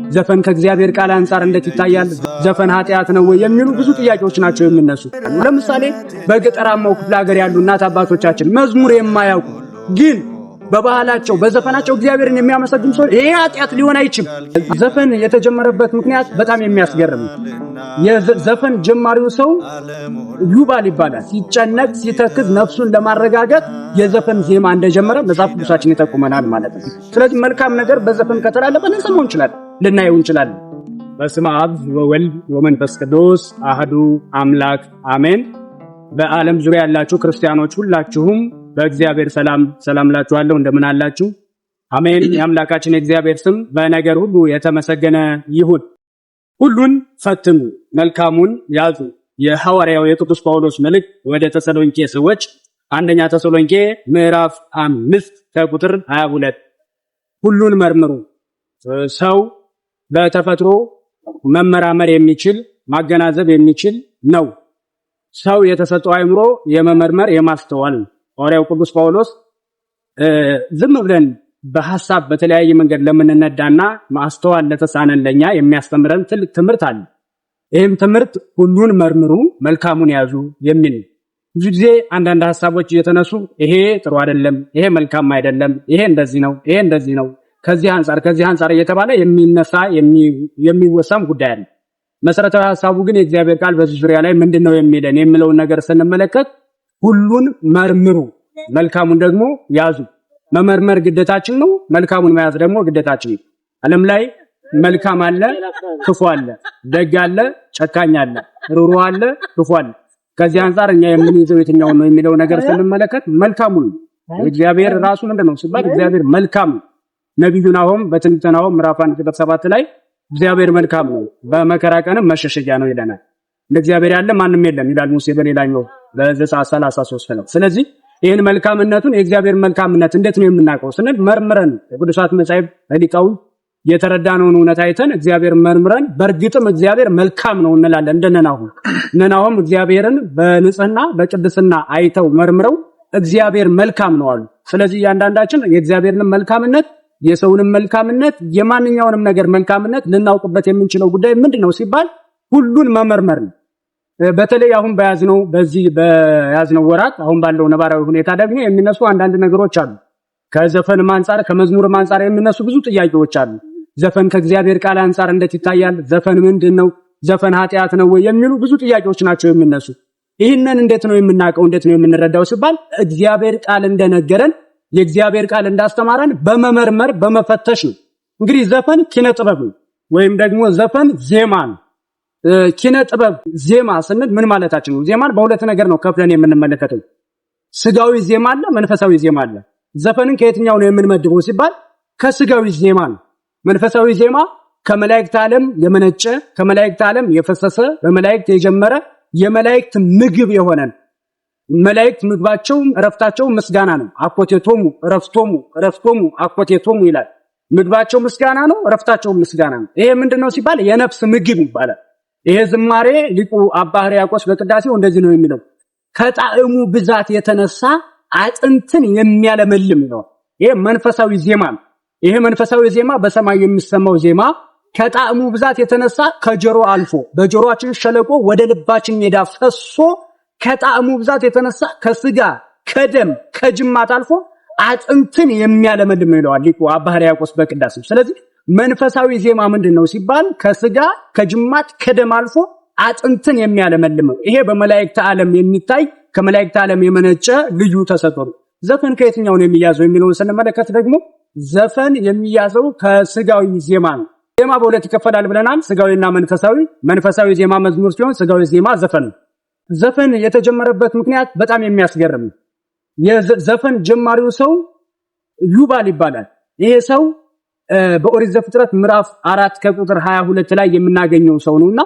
ዘፈን ከእግዚአብሔር ቃል አንፃር እንዴት ይታያል? ዘፈን ኃጢአት ነው ወይ የሚሉ ብዙ ጥያቄዎች ናቸው የሚነሱ። ለምሳሌ በገጠራማው ክፍለ ሀገር ያሉ እናት አባቶቻችን መዝሙር የማያውቁ ግን በባህላቸው በዘፈናቸው እግዚአብሔርን የሚያመሰግኑ ሰው ይሄ ኃጢአት ሊሆን አይችልም። ዘፈን የተጀመረበት ምክንያት በጣም የሚያስገርም የዘፈን ጀማሪው ሰው ዩባል ይባላል። ሲጨነቅ ሲተክዝ ነፍሱን ለማረጋጋት የዘፈን ዜማ እንደጀመረ መጽሐፍ ቅዱሳችን ይጠቁመናል ማለት ነው። ስለዚህ መልካም ነገር በዘፈን ከተላለፈ ልንሰማው እንችላለን፣ ልናየው እንችላለን። በስመ አብ ወወልድ ወመንፈስ ቅዱስ አህዱ አምላክ አሜን። በዓለም ዙሪያ ያላችሁ ክርስቲያኖች ሁላችሁም በእግዚአብሔር ሰላም ላችኋለሁ። እንደምን አላችሁ? አሜን። የአምላካችን የእግዚአብሔር ስም በነገር ሁሉ የተመሰገነ ይሁን። ሁሉን ፈትኑ፣ መልካሙን ያዙ። የሐዋርያው የቅዱስ ጳውሎስ መልእክት ወደ ተሰሎንቄ ሰዎች አንደኛ ተሰሎንቄ ምዕራፍ 5 ከቁጥር 22 ሁሉን መርምሩ። ሰው በተፈጥሮ መመራመር የሚችል ማገናዘብ የሚችል ነው። ሰው የተሰጠው አእምሮ የመመርመር የማስተዋል ሐዋርያው ቅዱስ ጳውሎስ ዝም ብለን በሐሳብ በተለያየ መንገድ ለምንነዳና ማስተዋል ለተሳነን ለኛ የሚያስተምረን ትልቅ ትምህርት አለ። ይህም ትምህርት ሁሉን መርምሩ መልካሙን ያዙ የሚል። ብዙ ጊዜ አንዳንድ ሐሳቦች እየተነሱ ይሄ ጥሩ አይደለም፣ ይሄ መልካም አይደለም፣ ይሄ እንደዚህ ነው፣ ይሄ እንደዚህ ነው፣ ከዚህ አንፃር እየተባለ የሚነሳ የሚወሳም ጉዳይ አለ። መሰረታዊ ሐሳቡ ግን የእግዚአብሔር ቃል በዚህ ዙሪያ ላይ ምንድነው የሚለን የሚለውን ነገር ስንመለከት ሁሉን መርምሩ መልካሙን ደግሞ ያዙ። መመርመር ግዴታችን ነው፣ መልካሙን መያዝ ደግሞ ግዴታችን ነው። ዓለም ላይ መልካም አለ፣ ክፉ አለ፣ ደግ አለ፣ ጨካኝ አለ፣ ሩሩ አለ፣ ክፉ አለ። ከዚህ አንፃር እኛ የምንይዘው የትኛው ነው የሚለው ነገር ስንመለከት መልካሙን እግዚአብሔር ራሱ ምንድነው ሲባል እግዚአብሔር መልካም ነው። ነብዩ ናሆም በትንቢተ ናሆም ምዕራፍ 1 ቁጥር 7 ላይ እግዚአብሔር መልካም ነው በመከራ ቀንም መሸሸጊያ ነው ይለናል። ለእግዚአብሔር ያለ ማንም የለም ይላል ሙሴ በሌላኛው በዘጸአት 33 ነው። ስለዚህ ይሄን መልካምነቱን የእግዚአብሔር መልካምነት እንዴት ነው የምናውቀው ስንል መርምረን የቅዱሳት መጻሕፍት ሊቃውንት የተረዳነውን እውነት አይተን እግዚአብሔር መርምረን በእርግጥም እግዚአብሔር መልካም ነው እንላለን። እንደነናሆም እግዚአብሔርን በንጽህና በቅድስና አይተው መርምረው እግዚአብሔር መልካም ነው አሉ። ስለዚህ እያንዳንዳችን የእግዚአብሔርን መልካምነት የሰውንም መልካምነት የማንኛውንም ነገር መልካምነት ልናውቅበት የምንችለው ጉዳይ ምንድነው ሲባል ሁሉን መመርመር ነው። በተለይ አሁን በያዝነው ወራት አሁን ባለው ነባራዊ ሁኔታ ደግሞ የሚነሱ አንዳንድ ነገሮች አሉ። ከዘፈንም አንፃር ከመዝሙርም አንፃር የሚነሱ ብዙ ጥያቄዎች አሉ። ዘፈን ከእግዚአብሔር ቃል አንፃር እንዴት ይታያል? ዘፈን ምንድነው? ዘፈን ኃጢአት ነው ወይ የሚሉ ብዙ ጥያቄዎች ናቸው የሚነሱ። ይህንን እንዴት ነው የምናውቀው? እንዴት ነው የምንረዳው ሲባል እግዚአብሔር ቃል እንደነገረን የእግዚአብሔር ቃል እንዳስተማረን በመመርመር በመፈተሽ ነው። እንግዲህ ዘፈን ኪነ ጥበብ ነው ወይም ደግሞ ዘፈን ዜማ ነው። ኪነ ጥበብ ዜማ ስንል ምን ማለታችን ነው? ዜማን በሁለት ነገር ነው ከፍለን የምንመለከተው። ስጋዊ ዜማ አለ፣ መንፈሳዊ ዜማ አለ። ዘፈንን ከየትኛው ነው የምንመድበው ሲባል ከስጋዊ ዜማ ነው። መንፈሳዊ ዜማ ከመላእክት ዓለም የመነጨ ከመላእክት ዓለም የፈሰሰ በመላእክት የጀመረ የመላእክት ምግብ የሆነ መላእክት ምግባቸውም እረፍታቸው ምስጋና ነው። አኮቴቶሙ እረፍቶሙ አኮቴቶሙ ይላል። ምግባቸው ምስጋና ነው፣ እረፍታቸው ምስጋና ነው። ይሄ ምንድነው ሲባል የነፍስ ምግብ ይባላል። ይሄ ዝማሬ ሊቁ አባ ሕርያቆስ በቅዳሴው እንደዚህ ነው የሚለው ከጣዕሙ ብዛት የተነሳ አጥንትን የሚያለመልም ነው። ይሄ መንፈሳዊ ዜማ ነው። ይሄ መንፈሳዊ ዜማ በሰማይ የሚሰማው ዜማ ከጣዕሙ ብዛት የተነሳ ከጆሮ አልፎ በጆሮአችን ሸለቆ ወደ ልባችን ሜዳ ፈሶ ከጣዕሙ ብዛት የተነሳ ከስጋ ከደም ከጅማት አልፎ አጥንትን የሚያለመልም ይለዋል ሊቁ አባ ሕርያቆስ በቅዳሴው። ስለዚህ መንፈሳዊ ዜማ ምንድነው ሲባል ከስጋ ከጅማት ከደም አልፎ አጥንትን የሚያለመልም። ይሄ በመላእክት ዓለም የሚታይ ከመላእክት ዓለም የመነጨ ልዩ ተሰጥኦ ነው። ዘፈን ከየትኛው ነው የሚያዘው የሚለውን ስንመለከት ደግሞ ዘፈን የሚያዘው ከስጋዊ ዜማ ነው። ዜማ በሁለት ይከፈላል ብለናል፣ ስጋዊና መንፈሳዊ። መንፈሳዊ ዜማ መዝሙር ሲሆን ስጋዊ ዜማ ዘፈን ነው። ዘፈን የተጀመረበት ምክንያት በጣም የሚያስገርም ነው። የዘፈን ጀማሪው ሰው ዩባል ይባላል። ይሄ ሰው በኦሪት ዘፍጥረት ምዕራፍ 4 ከቁጥር 22 ላይ የምናገኘው ሰው ነውና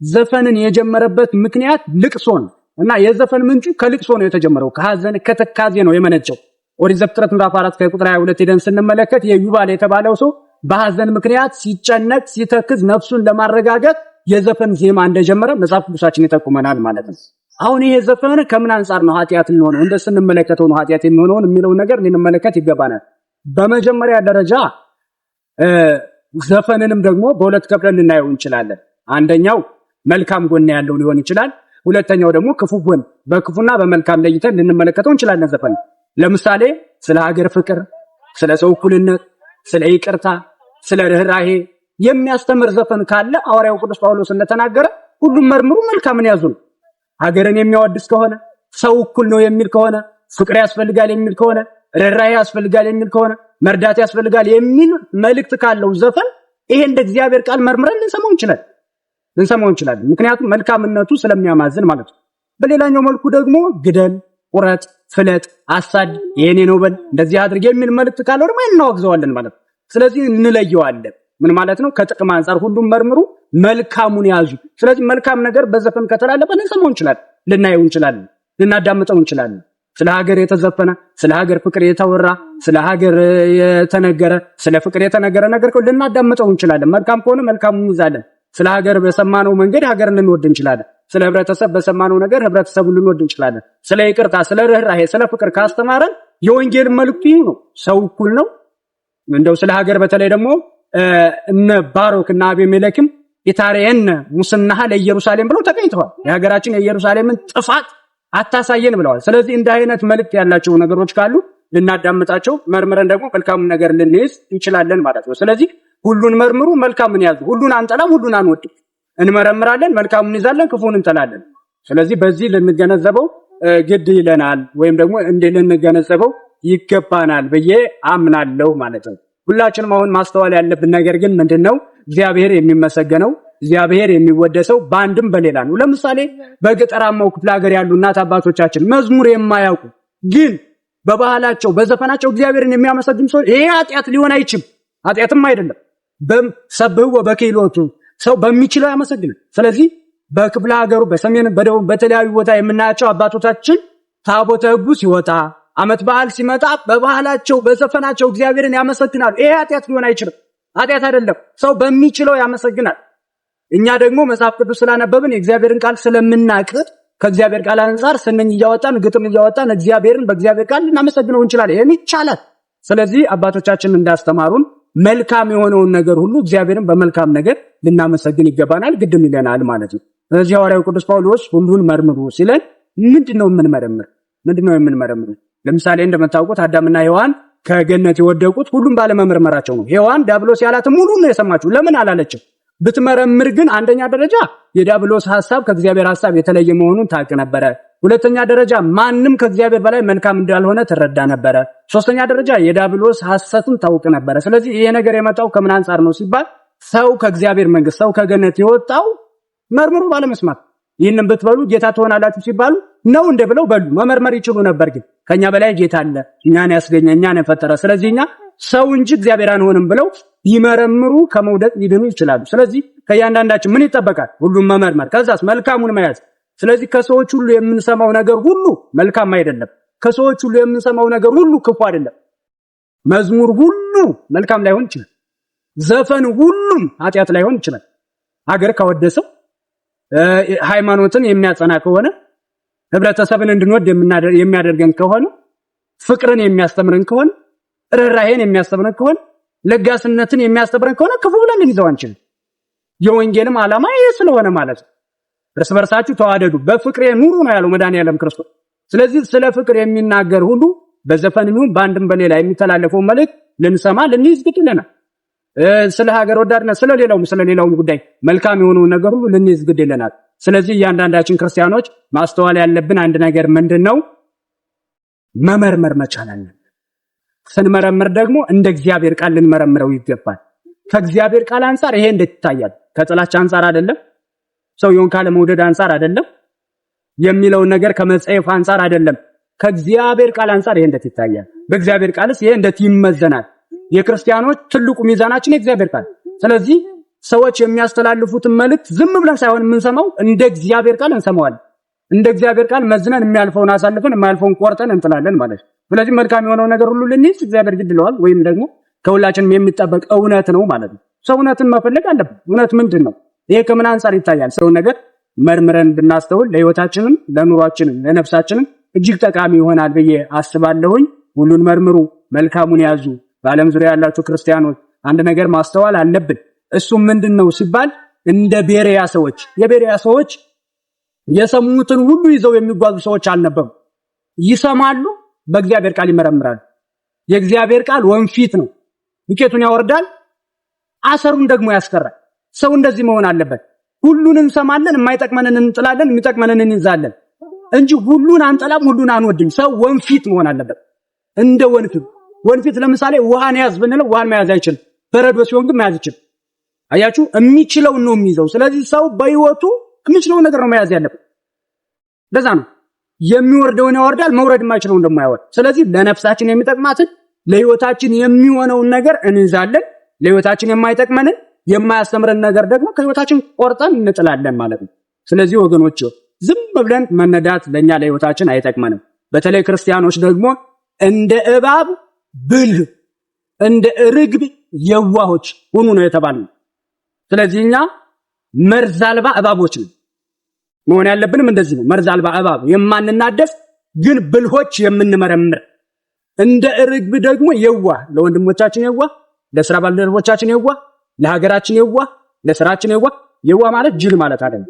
ዘፈንን የጀመረበት ምክንያት ልቅሶ ነው እና የዘፈን ምንጩ ከልቅሶ ነው የተጀመረው። ከሐዘን ከተካዜ ነው የመነጨው። ኦሪት ዘፍጥረት ምዕራፍ 4 ከቁጥር 22 ሄደን ስንመለከት የዩባል የተባለው ሰው በሐዘን ምክንያት ሲጨነቅ ሲተክዝ ነፍሱን ለማረጋጋት የዘፈን ዜማ እንደጀመረ መጽሐፍ ቅዱሳችን ይጠቁመናል ማለት ነው። አሁን ይሄ ዘፈን ከምን አንፃር ነው ኃጢአት የሚሆነው እንደስንመለከተው ነው ኃጢአት የሚሆነው የሚለው ነገር ልንመለከት ይገባናል። በመጀመሪያ ደረጃ ዘፈንንም ደግሞ በሁለት ከፍለን ልናየው እንችላለን። አንደኛው መልካም ጎን ያለው ሊሆን ይችላል። ሁለተኛው ደግሞ ክፉ ጎን፣ በክፉና በመልካም ለይተን ልንመለከተው እንችላለን። ዘፈን ለምሳሌ ስለ ሀገር ፍቅር፣ ስለ ሰው እኩልነት፣ ስለ ይቅርታ፣ ስለ ርህራሄ የሚያስተምር ዘፈን ካለ ሐዋርያው ቅዱስ ጳውሎስ እንደተናገረ ሁሉም መርምሩ መልካምን ያዙ። ሀገርን የሚያወድስ ከሆነ፣ ሰው እኩል ነው የሚል ከሆነ፣ ፍቅር ያስፈልጋል የሚል ከሆነ፣ ርህራሄ ያስፈልጋል የሚል ከሆነ፣ መርዳት ያስፈልጋል የሚል መልእክት ካለው ዘፈን ይሄ እንደ እግዚአብሔር ቃል መርምረን ልንሰማው እንችላለን። ምክንያቱም መልካምነቱ ስለሚያማዝን ማለት ነው። በሌላኛው መልኩ ደግሞ ግደል፣ ቁረጥ፣ ፍለጥ፣ አሳድ፣ የኔ ነው በል፣ እንደዚህ አድርግ የሚል መልእክት ካለው ደግሞ እናወግዘዋለን ማለት ነው። ስለዚህ እንለየዋለን። ምን ማለት ነው? ከጥቅም አንፃር ሁሉም መርምሩ መልካሙን ያዙ። ስለዚህ መልካም ነገር በዘፈን ከተላለፈ ልንሰማው እንችላለን፣ ልናየው እንችላለን፣ ልናዳምጠው እንችላለን። ስለ ሀገር የተዘፈነ፣ ስለ ሀገር ፍቅር የተወራ፣ ስለ ሀገር የተነገረ፣ ስለ ፍቅር የተነገረ ነገር ልናዳምጠው እንችላለን። መልካም ከሆነ መልካሙን እንይዛለን። ስለ ሀገር በሰማነው መንገድ ሀገርን ልንወድ እንችላለን። ስለ ህብረተሰብ በሰማነው ነገር ህብረተሰቡን ልንወድ እንችላለን። ስለ ይቅርታ፣ ስለ ርህራሄ፣ ስለ ፍቅር ካስተማረን የወንጌል መልእክቱ ይህ ነው። ሰው እኩል ነው። እንደው ስለ ሀገር በተለይ ደግሞ እነ ባሮክ እና አቤሜሌክም ኢታሪየን ሙስናሃ ለኢየሩሳሌም ብለው ተገኝተዋል። የሀገራችን የኢየሩሳሌምን ጥፋት አታሳየን ብለዋል። ስለዚህ እንደ አይነት መልእክት ያላቸው ነገሮች ካሉ ልናዳምጣቸው፣ መርምረን ደግሞ መልካሙን ነገር ልንይዝ እንችላለን ማለት ነው። ስለዚህ ሁሉን መርምሩ መልካሙን ያዙ። ሁሉን አንጠላም፣ ሁሉን አንወድም። እንመረምራለን፣ መልካሙን እንይዛለን፣ ክፉን እንጠላለን። ስለዚህ በዚህ ልንገነዘበው ግድ ይለናል፣ ወይም ደግሞ ልንገነዘበው ይገባናል ብዬ አምናለሁ ማለት ነው። ሁላችንም አሁን ማስተዋል ያለብን ነገር ግን ምንድነው? እግዚአብሔር የሚመሰገነው፣ እግዚአብሔር የሚወደሰው በአንድም በሌላ ነው። ለምሳሌ በገጠራማው ክፍለ ሀገር ያሉ እናት አባቶቻችን መዝሙር የማያውቁ ግን በባህላቸው በዘፈናቸው እግዚአብሔርን የሚያመሰግኑ ሰው ይሄ ኃጢአት ሊሆን አይችልም። ኃጢአትም አይደለም። በሰብህው በክህሎቱ ሰው በሚችለው ያመሰግናል። ስለዚህ በክፍለ ሀገሩ በሰሜን በደቡብ በተለያዩ ቦታ የምናያቸው አባቶቻችን ታቦተ ሕጉ ሲወጣ ዓመት በዓል ሲመጣ በባህላቸው በዘፈናቸው እግዚአብሔርን ያመሰግናሉ። ይሄ ኃጢአት ሊሆን አይችልም። ኃጢአት አይደለም። ሰው በሚችለው ያመሰግናል። እኛ ደግሞ መጽሐፍ ቅዱስ ስላነበብን የእግዚአብሔርን ቃል ስለምናቅር ከእግዚአብሔር ቃል አንፃር ስንኝ እያወጣን ግጥም እያወጣን እግዚአብሔርን በእግዚአብሔር ቃል ልናመሰግነው እንችላለን። ይሄን ይቻላል። ስለዚህ አባቶቻችን እንዳስተማሩን መልካም የሆነውን ነገር ሁሉ እግዚአብሔርን በመልካም ነገር ልናመሰግን ይገባናል፣ ግድም ይለናል ማለት ነው። ስለዚህ ሐዋርያው ቅዱስ ጳውሎስ ሁሉን መርምሩ ሲለን ምንድነው የምንመረምር? ለምሳሌ እንደምታውቁት አዳምና ሔዋን ከገነት የወደቁት ሁሉም ባለመመርመራቸው ነው። ሔዋን ዲያብሎስ ያላትን ሙሉ ነው የሰማችው። ለምን አላለችም? ብትመረምር ግን አንደኛ ደረጃ የዲያብሎስ ሐሳብ ከእግዚአብሔር ሐሳብ የተለየ መሆኑን ታውቅ ነበረ። ሁለተኛ ደረጃ ማንም ከእግዚአብሔር በላይ መልካም እንዳልሆነ ትረዳ ነበረ። ሶስተኛ ደረጃ የዲያብሎስ ሐሰትን ታውቅ ነበረ። ስለዚህ ይሄ ነገር የመጣው ከምን አንፃር ነው ሲባል ሰው ከእግዚአብሔር መንግስት ሰው ከገነት የወጣው መርምሩ ባለመስማት። ይህንን ብትበሉ ጌታ ትሆናላችሁ ሲባሉ ነው እንደ ብለው በሉ። መመርመር ይችሉ ነበር፣ ግን ከኛ በላይ ጌታ አለ፣ እኛን ያስገኘ እኛን የፈጠረ። ስለዚህ እኛ ሰው እንጂ እግዚአብሔር አንሆንም ብለው ይመረምሩ ከመውደቅ ሊድኑ ይችላሉ። ስለዚህ ከእያንዳንዳችን ምን ይጠበቃል? ሁሉም መመርመር፣ ከዛስ መልካሙን መያዝ። ስለዚህ ከሰዎች ሁሉ የምንሰማው ነገር ሁሉ መልካም አይደለም። ከሰዎች ሁሉ የምንሰማው ነገር ሁሉ ክፉ አይደለም። መዝሙር ሁሉ መልካም ላይሆን ይችላል። ዘፈን ሁሉም ኃጢአት ላይሆን ይችላል። ሀገር ካወደሰው ሃይማኖትን የሚያጸና ከሆነ ህብረተሰብን እንድንወድ የሚያደርገን ከሆነ ፍቅርን የሚያስተምረን ከሆነ ርህራሄን የሚያስተምረን ከሆነ ለጋስነትን የሚያስተምረን ከሆነ ክፉ ብለን ልንይዘው አንችልም። የወንጌልም ዓላማ ይሄ ስለሆነ ማለት ነው። እርስ በርሳችሁ ተዋደዱ በፍቅር ኑሩ ነው ያለው መድኃኒዓለም ክርስቶስ። ስለዚህ ስለ ፍቅር የሚናገር ሁሉ በዘፈንም ይሁን በአንድም በሌላ የሚተላለፈው መልእክት ልንሰማ ልንይዝ ግድ ይለናል። ስለ ሀገር ወዳድነት ስለሌላውም ጉዳይ መልካም የሆነውን ነገር ሁሉ ልንይዝ ግድ ይለናል። ስለዚህ እያንዳንዳችን ክርስቲያኖች ማስተዋል ያለብን አንድ ነገር ምንድነው? መመርመር መቻል አለብን። ስንመረምር ደግሞ እንደ እግዚአብሔር ቃል ልንመረምረው ይገባል። ከእግዚአብሔር ቃል አንፃር ይሄ እንዴት ይታያል? ከጥላቻ አንፃር አይደለም፣ ሰውየውን ካለ መውደድ አንፃር አይደለም፣ የሚለውን ነገር ከመጽሐፍ አንፃር አይደለም። ከእግዚአብሔር ቃል አንፃር ይሄ እንዴት ይታያል? በእግዚአብሔር ቃልስ ይሄ እንዴት ይመዘናል? የክርስቲያኖች ትልቁ ሚዛናችን የእግዚአብሔር ቃል። ስለዚህ ሰዎች የሚያስተላልፉትን መልእክት ዝም ብለን ሳይሆን የምንሰማው እንደ እግዚአብሔር ቃል እንሰማዋለን። እንደ እግዚአብሔር ቃል መዝነን የሚያልፈውን አሳልፈን የማያልፈውን ቆርጠን እንጥላለን ማለት ነው። ስለዚህ መልካም የሆነው ነገር ሁሉ ልንይዝ እግዚአብሔር ግድ ይለዋል፣ ወይም ደግሞ ከሁላችንም የሚጠበቅ እውነት ነው ማለት ነው። ሰው እውነትን መፈለግ አለበት። እውነት ምንድን ነው? ይሄ ከምን አንፃር ይታያል? ሰው ነገር መርምረን ብናስተውል ለህይወታችንም፣ ለኑሯችንም፣ ለነፍሳችንም እጅግ ጠቃሚ ይሆናል ብዬ አስባለሁኝ። ሁሉን መርምሩ፣ መልካሙን ያዙ። በዓለም ዙሪያ ያላችሁ ክርስቲያኖች አንድ ነገር ማስተዋል አለብን። እሱም ምንድነው ሲባል እንደ ቤሪያ ሰዎች የቤሪያ ሰዎች የሰሙትን ሁሉ ይዘው የሚጓዙ ሰዎች አልነበሩም። ይሰማሉ፣ በእግዚአብሔር ቃል ይመረምራሉ። የእግዚአብሔር ቃል ወንፊት ነው፣ ዱቄቱን ያወርዳል፣ አሰሩን ደግሞ ያስቀራል። ሰው እንደዚህ መሆን አለበት። ሁሉንም እንሰማለን፣ የማይጠቅመንን እንጥላለን፣ የሚጠቅመንን እንይዛለን እንጂ ሁሉን አንጠላም፣ ሁሉን አንወድም። ሰው ወንፊት መሆን አለበት። እንደ ወንፊት ለምሳሌ ውሃን ያዝ ብንለው ውሃን መያዝ አይችልም። በረዶ ሲሆን ግን መያዝ ይችላል። አያችሁ፣ የሚችለውን ነው የሚይዘው። ስለዚህ ሰው በህይወቱ የሚችለውን ነገር ነው መያዝ ያለበት። ለዛ ነው የሚወርደውን ያወርዳል፣ መውረድ የማይችለውን ደግሞ ያወርድ። ስለዚህ ለነፍሳችን የሚጠቅማትን ለህይወታችን የሚሆነውን ነገር እንይዛለን። ለህይወታችን የማይጠቅመንን የማያስተምረን ነገር ደግሞ ከህይወታችን ቆርጠን እንጥላለን ማለት ነው። ስለዚህ ወገኖች ዝም ብለን መነዳት ለኛ ለህይወታችን አይጠቅመንም። በተለይ ክርስቲያኖች ደግሞ እንደ እባብ ብልህ እንደ ርግብ የዋሆች ሁኑ ነው የተባለው። ስለዚህ እኛ መርዝ አልባ እባቦች ነን። መሆን ያለብንም እንደዚህ ነው። መርዝ አልባ እባብ የማንናደፍ ግን ብልሆች የምንመረምር፣ እንደ ርግብ ደግሞ የዋህ፣ ለወንድሞቻችን የዋህ፣ ለስራ ባልደረቦቻችን የዋህ፣ ለሀገራችን የዋህ፣ ለስራችን የዋህ። የዋህ ማለት ጅል ማለት አይደለም፣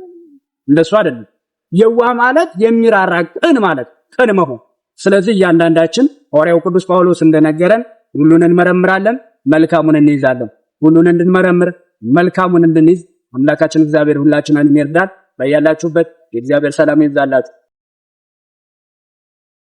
እንደሱ አይደለም። የዋህ ማለት የሚራራ ቅን ማለት ቅን መሆን። ስለዚህ እያንዳንዳችን ሐዋርያው ቅዱስ ጳውሎስ እንደነገረን ሁሉን እንመረምራለን፣ መልካሙን እንይዛለን። ሁሉን እንድንመረምር መልካሙን እንድንይዝ አምላካችን እግዚአብሔር ሁላችንን ይርዳል። በያላችሁበት የእግዚአብሔር ሰላም ይብዛላችሁ።